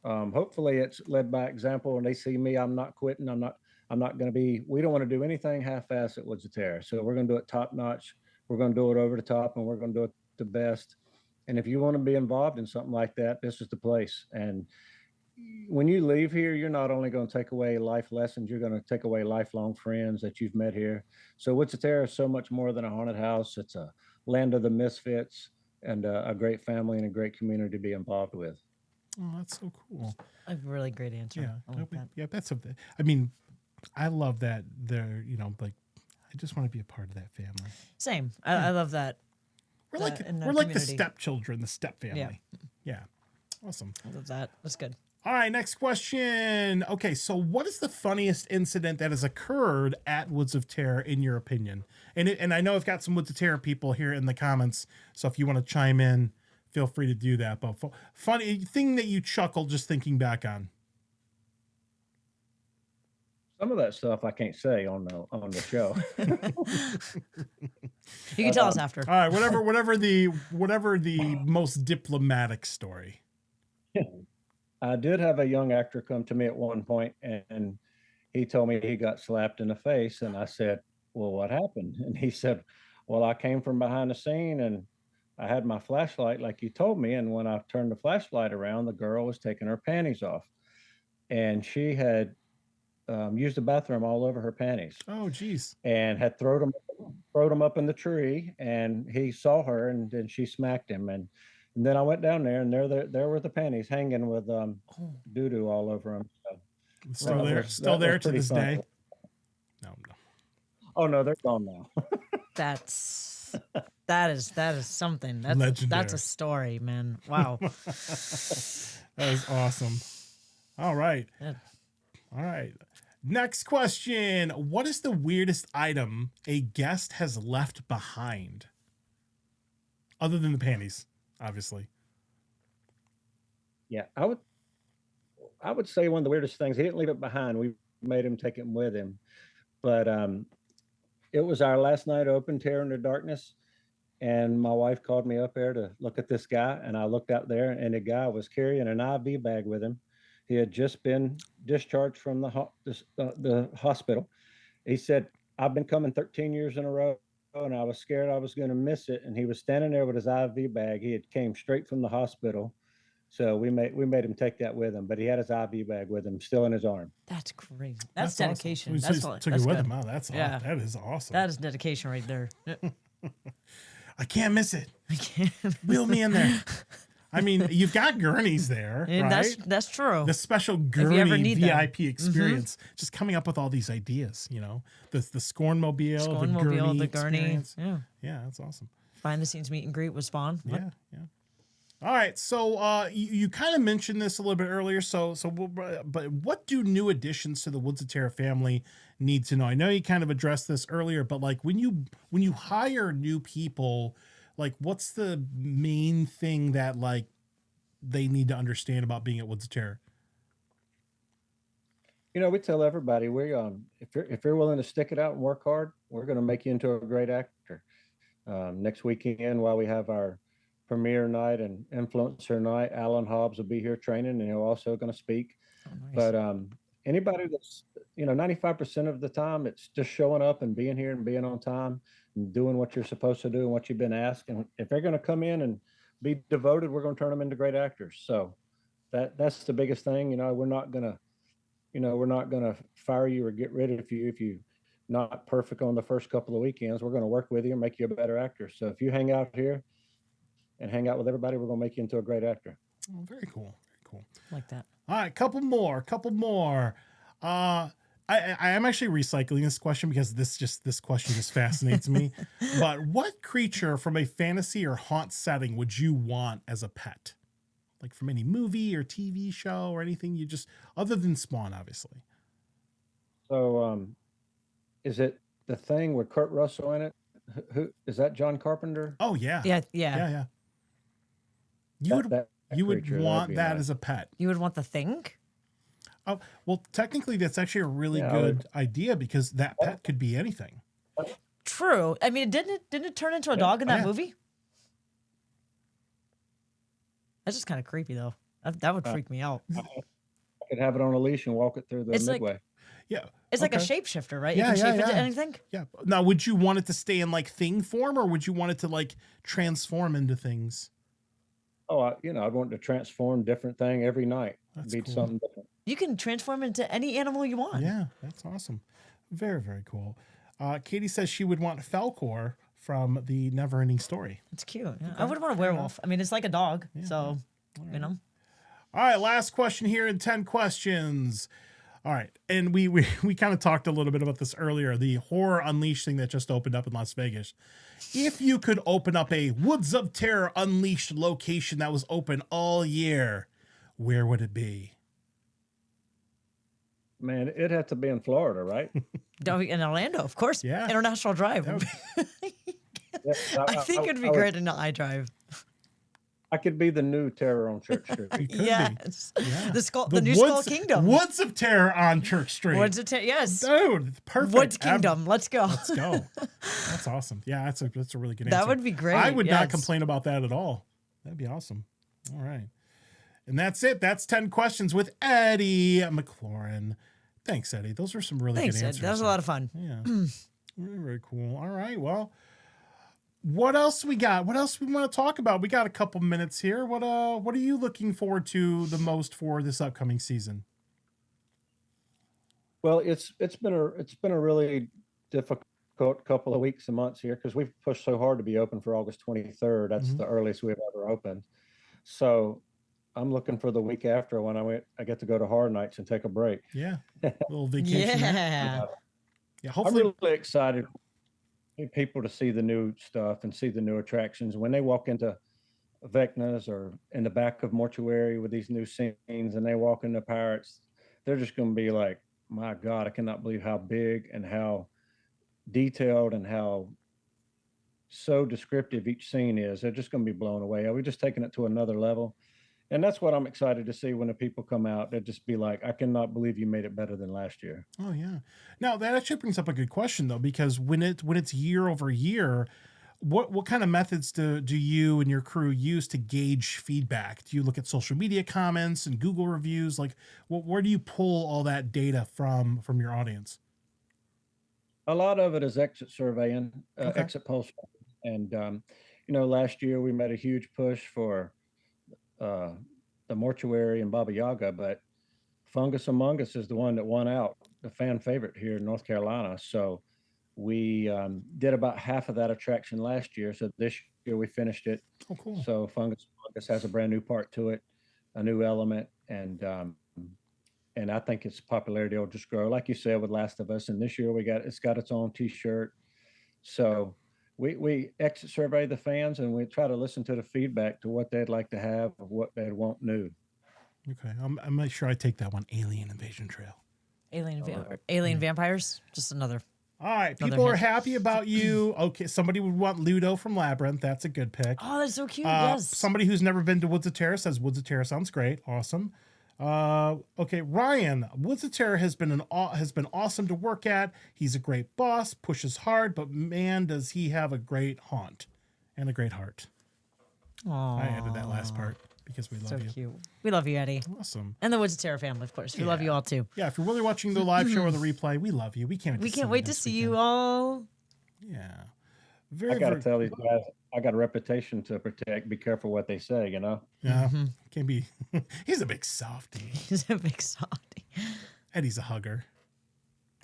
hopefully it's led by example, and they see me. I'm not quitting. I'm not going to be. We don't want to do anything half-assed at Woods of Terror. So we're going to do it top notch. We're going to do it over the top, and we're going to do it the best. And if you want to be involved in something like that, this is the place. And when you leave here, you're not only going to take away life lessons, you're going to take away lifelong friends that you've met here. So Woods of Terror is so much more than a haunted house. It's a land of the misfits and a great family and a great community to be involved with. Oh, that's so cool. A really great answer. Yeah. I like that. Yeah, that's something. I mean, I love that they're, like I just want to be a part of that family. Same. I love that. We're like in we're our like the community. stepchildren, the step family. Yeah. Awesome. I love that. That's good. All right, next question. Okay, so what is the funniest incident that has occurred at Woods of Terror in your opinion? And I know I've got some Woods of Terror people here in the comments, so if you want to chime in, feel free to do that. But funny thing that you chuckle just thinking back on. Some of that stuff I can't say on the show. You can tell us after. All right, whatever the most diplomatic story. I did have a young actor come to me at one point, and he told me he got slapped in the face, and I said, "Well, what happened?" And he said, "Well, I came from behind the scene, and I had my flashlight like you told me, and when I turned the flashlight around, the girl was taking her panties off, and she had used the bathroom all over her panties, Oh, geez. and had thrown them up in the tree, and he saw her, and then she smacked him, and then I went down there, and there were the panties hanging with doo doo all over them. So Still that there, was still that there was to pretty this funny. day. No. Oh no, they're gone now. That's that is something. That's Legendary. a story, man. Wow. That was awesome. All right. Yeah. All right. Next question. What is the weirdest item a guest has left behind? Other than the panties, obviously. Yeah, I would say one of the weirdest things. He didn't leave it behind. We made him take it with him, but it was our last night open, Terror in the Darkness, And my wife called me up there to look at this guy, and I looked out there, and the guy was carrying an IV bag with him. He had just been discharged from the hospital. He said, "I've been coming 13 years in a row, and I was scared I was going to miss it." And he was standing there with his IV bag. He had came straight from the hospital, so we made him take that with him. But he had his IV bag with him, still in his arm. That's crazy. That's awesome. dedication. So That's you all. took That's it with good. him. Oh, that's Yeah. that is awesome. That is dedication right there. I can't miss it. I can't. Wheel me in there. I mean, you've got gurneys there, And right? that's true. The special you ever gurney need them. VIP experience. Just coming up with all these ideas, the Scornmobile, Scornmobile, the gurney. experience. Yeah. Yeah, that's awesome. Behind the scenes meet and greet was fun. Yeah, yeah. All right, so you kind of mentioned this a little bit earlier. But what do new additions to the Woods of Terror family need to know? I know you kind of addressed this earlier, but like when you hire new people, like what's the main thing that like they need to understand about being at Woods of Terror? We tell everybody if you're willing to stick it out and work hard, we're going to make you into a great actor. Next weekend, while we have our premiere night and influencer night, Alan Hobbs will be here training, and he'll also going to speak. Oh, nice. But anybody that's 95% of the time, it's just showing up and being here and being on time and doing what you're supposed to do and what you've been asked. And if they're going to come in and be devoted, we're going to turn them into great actors. So that's the biggest thing. We're not going to fire you or get rid of you if you not perfect on the first couple of weekends. We're going to work with you and make you a better actor. So if you hang out here and hang out with everybody, we're going to make you into a great actor. Oh, very cool. Very cool. Like that. All right, couple more. I am actually recycling this question because this question just fascinates me. But what creature from a fantasy or haunt setting would you want as a pet? Like from any movie or TV show or anything other than Spawn, obviously. So is it the Thing with Kurt Russell in it? Who is that? John Carpenter? Oh yeah. Yeah. Yeah. You would creature, want that'd be that nice. as a pet. You would want the thing? Oh, well, technically that's actually a really good idea because that pet could be anything. True. I mean, didn't it turn into a dog in that movie? That's just kind of creepy, though. That would freak me out. I could have it on a leash and walk it through the It's like- midway. Yeah. It's like a okay. shapeshifter, right? Yeah, You can yeah, shape into yeah. anything? Yeah. Now, would you want it to stay in like thing form or would you want it to like transform into things? Oh, I'd want to transform different thing every night. That's Be cool. something different. You can transform into any animal you want. Yeah, that's awesome. Very, very cool. Katie says she would want Falcor from the Neverending Story. It's cute. Yeah. I would want a werewolf. I mean, it's like a dog. So, All right, last question here in 10 questions. All right, and we kind of talked a little bit about this earlier, the Horror Unleashed thing that just opened up in Las Vegas. If you could open up a Woods of Terror Unleashed location that was open all year, where would it be? Man, it'd have to be in Florida, right? in Orlando, of course. Yeah. International Drive. That Yeah, I think it'd be great in the iDrive. I could be the new Terror on Church Street. Could be. Yes. Yeah. The new Skull Kingdom. Woods of Terror on Church Street. Woods of Terror. Yes. Dude, perfect. Woods Kingdom. Let's go. Let's go. That's awesome. Yeah, that's a really good answer. That would be great. I would not yes. complain about that at all. That'd be awesome. All right. And that's it. That's 10 questions with Eddie McLaurin. Thanks, Eddie. Those were some really Thanks, good Ed. answers. That was a lot of fun. Yeah. Very, very cool. All right. Well, what else we got? What else we want to talk about? We got a couple minutes here. What are you looking forward to the most for this upcoming season? Well, it's been a really difficult couple of weeks and months here because we've pushed so hard to be open for August 23rd. That's the earliest we've ever opened. So I'm looking for the week after when I get to go to Horror Nights and take a break. Yeah. A little vacation. there. Yeah. Yeah. I'm Hopefully. really excited for people to see the new stuff and see the new attractions. When they walk into Vecna's or in the back of Mortuary with these new scenes and they walk into Pirates, they're just going to be like, my God, I cannot believe how big and how detailed and how so descriptive each scene is. They're just going to be blown away. We're just taking it to another level. And that's what I'm excited to see when the people come out. They'll just be like, I cannot believe you made it better than last year. Oh yeah. Now that actually brings up a good question though, because when it's year over year, what kind of methods do you and your crew use to gauge feedback? Do you look at social media comments and Google reviews? Like, where do you pull all that data from your audience? A lot of it is exit surveying, Okay. exit polls, and last year we made a huge push for uh, the mortuary and Baba Yaga, but Fungus Among Us is the one that won out, the fan favorite here in North Carolina. So we did about half of that attraction last year. So this year we finished it. Oh, cool. So Fungus Among Us has a brand new part to it, a new element, and I think its popularity will just grow, like you said, with Last of Us. And this year it's got its own T-shirt. So we exit survey the fans and we try to listen to the feedback to what they'd like to have, or what they'd want new. Okay. I'm not sure I take that one. Alien Invasion Trail. Alien vampires. Just another. All right. Another People are hint. happy about you. Okay. Somebody would want Ludo from Labyrinth. That's a good pick. Oh, that's so cute. Yes. Somebody who's never been to Woods of Terror says Woods of Terror sounds great. Awesome. Okay, Ryan, Woods of Terror has been awesome to work at. He's a great boss, pushes hard, but man, does he have a great haunt and a great heart. Aww. I added that last part because we love So you. cute. We love you, Eddie. Awesome. And the Woods of Terror family, of course. We love you all too. Yeah, if you're really watching the live show or the replay, we love you. We can't wait to see you all. Yeah. I got to tell these guys, I got a reputation to protect. Be careful what they say, you know? Yeah. Can't be. He's a big softie. He's a big softy. Eddie's a hugger.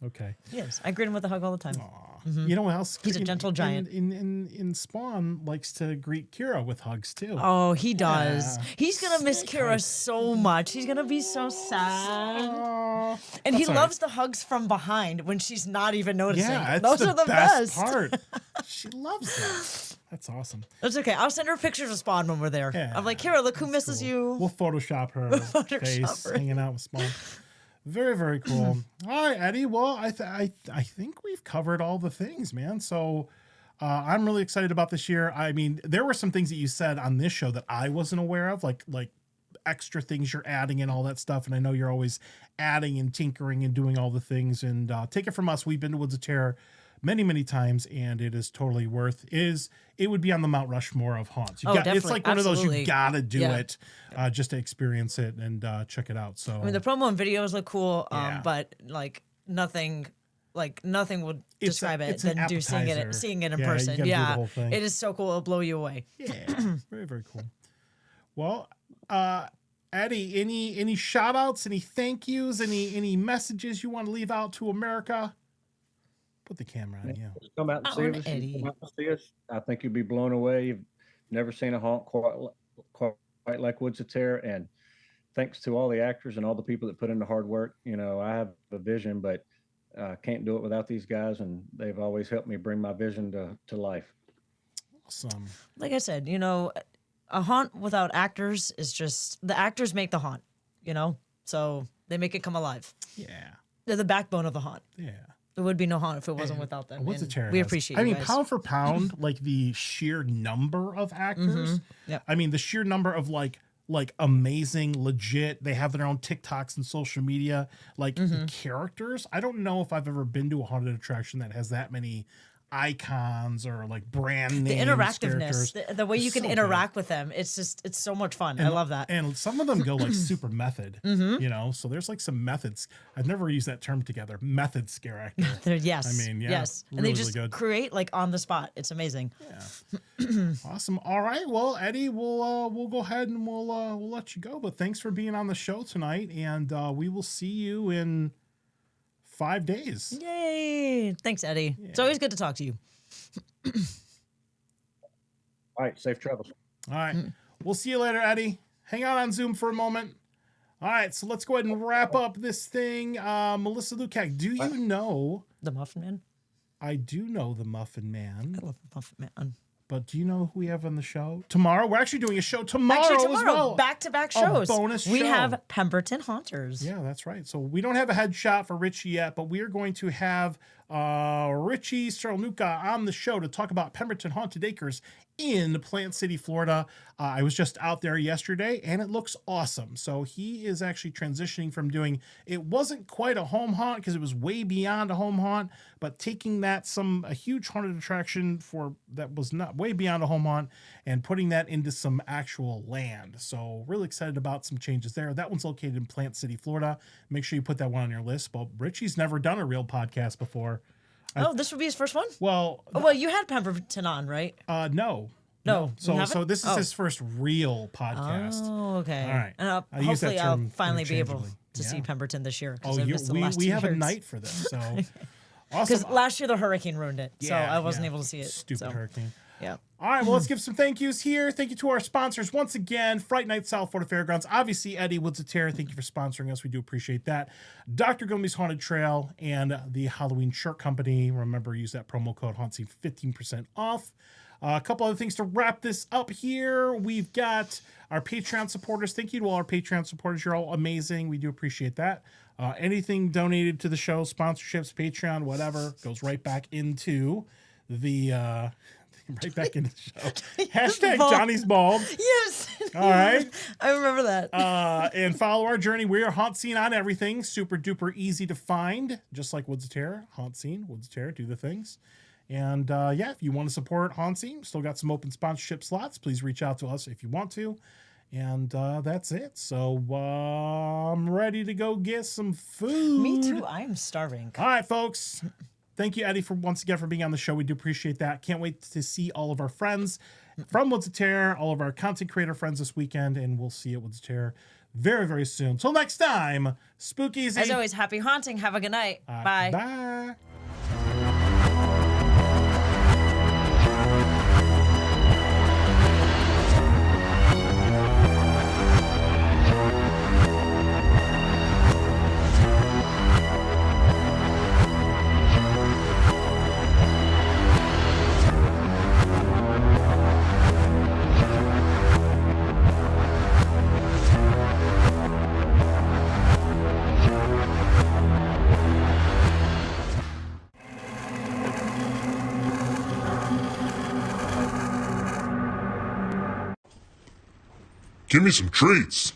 Okay. Yes, I greet him with a hug all the time. You know what else? He's a gentle giant. In Spawn likes to greet Kira with hugs too. Oh, he does. Yeah. He's gonna miss Kira so much. He's gonna be so sad. Aw. And he That's all loves the hugs from behind when she's not even noticing. Yeah, it's Those are the best. part. She loves that. That's awesome. That's okay. I'll send her pictures of Spawn when we're there. Yeah, I'm like, Kira, look who misses Cool. you. We'll Photoshop her Photoshop face her. hanging out with Spawn. Very, very cool. All right, Eddie. Well, I think we've covered all the things, man. So I'm really excited about this year. I mean, there were some things that you said on this show that I wasn't aware of, like extra things you're adding and all that stuff. And I know you're always adding and tinkering and doing all the things. And take it from us, we've been to Woods of Terror many, many times, and it is totally worth. It would be on the Mount Rushmore of haunts. It's Definitely. like one of those Absolutely. you gotta do Yeah. it just to experience it and check it out. So I mean, the promo and videos look cool, Yeah. but nothing would describe it it's an than seeing it appetizer. in Yeah, you person. gotta do the Yeah, whole thing. it is so cool. It'll blow you away. yeah, very, very cool. Well, Eddie, any shout outs, any thank yous, any messages you want to leave out to America? Put the camera on you. Just come out and see On us. Eddie. Come out and see us. I think you'll be blown away. You've never seen a haunt quite like Woods of Terror. And thanks to all the actors and all the people that put in the hard work. I have a vision, but can't do it without these guys. And they've always helped me bring my vision to life. Awesome. Like I said, a haunt without actors is just the actors make the haunt. So they make it come alive. Yeah. They're the backbone of the haunt. Yeah. There would be no haunt if it wasn't without them. Woods of and Terror we has- appreciate. I you mean, guys. pound for pound, like the sheer number of actors. Yep. I mean, the sheer number of like amazing, legit. They have their own TikToks and social media, like characters. I don't know if I've ever been to a haunted attraction that has that many icons or like brand The names. interactiveness, characters. the way you It's can so good. interact with them, it's so much fun. I love that. And some of them go like super method, so there's like some methods. I've never used that term together. Method scare actor. Yes. I mean, yeah, yes. And really, they just really good. create like on the spot. It's amazing. Awesome. All right. Well, Eddie, we'll go ahead and we'll let you go. But thanks for being on the show tonight, and we will see you in 5 days. Yay. Thanks, Eddie. It's always good to talk to you. All right. Safe travels. All right. We'll see you later, Eddie. Hang out on Zoom for a moment. All right. So let's go ahead and wrap up this thing. Melissa Lukac, do you know? The Muffin Man. I do know the Muffin Man, I love the Muffin Man. but do you know who we have on the show tomorrow? We're actually doing a show tomorrow, Actually, as well. back-to-back A shows. bonus We show. have Pemberton Haunters. Yeah, that's right. So we don't have a headshot for Richie yet, but we are going to have Richie Strelnuka on the show to talk about Pemberton Haunted Acres in Plant City, Florida. I was just out there yesterday and it looks awesome. So he is actually transitioning from doing, it wasn't quite a home haunt because it was way beyond a home haunt, but taking that a huge haunted attraction that was not way beyond a home haunt and putting that into some actual land. So really excited about some changes there. That one's located in Plant City, Florida. Make sure you put that one on your list. But Richie's never done a real podcast before. Oh, this would be his first one? Well, well, you had Pemberton on, right? No. No. So this is his first real podcast. Oh, okay. All right. And I use that hopefully I'll term finally be able interchangeably. to see Yeah. Pemberton this year. Oh, I missed the last we 2 have a years. night for this. So Because awesome. last year the hurricane ruined it, so Yeah, I wasn't yeah. able to see it. Stupid so, hurricane. Yeah. All right, well, let's give some thank yous here. Thank you to our sponsors once again, Fright Night South Florida Fairgrounds. Obviously, Eddie Woods of Terror, thank you for sponsoring us. We do appreciate that. Dr. Gumby's Haunted Trail and the Halloween Shirt Company. Remember, use that promo code HauntScene 15% off. A couple other things to wrap this up here. We've got our Patreon supporters. Thank you to all our Patreon supporters. You're all amazing. We do appreciate that. Anything donated to the show, sponsorships, Patreon, whatever, goes right back into the right back into the show. Hashtag Bald. Johnny's bald. Yes. All right. I remember that. And follow our journey. We are Haunt Scene on everything. Super duper easy to find. Just like Woods of Terror. Haunt Scene, Woods of Terror, do the things. And yeah, if you want to support Haunt Scene, still got some open sponsorship slots. Please reach out to us if you want to. And that's it. So I'm ready to go get some food. Me too. I'm starving. All right, folks. Thank you, Eddie, for once again for being on the show. We do appreciate that. Can't wait to see all of our friends from Woods of Terror, all of our content creator friends this weekend, and we'll see you at Woods of Terror very, very soon. Till next time, spookies. As always, happy haunting. Have a good night. Bye. Bye. Give me some treats.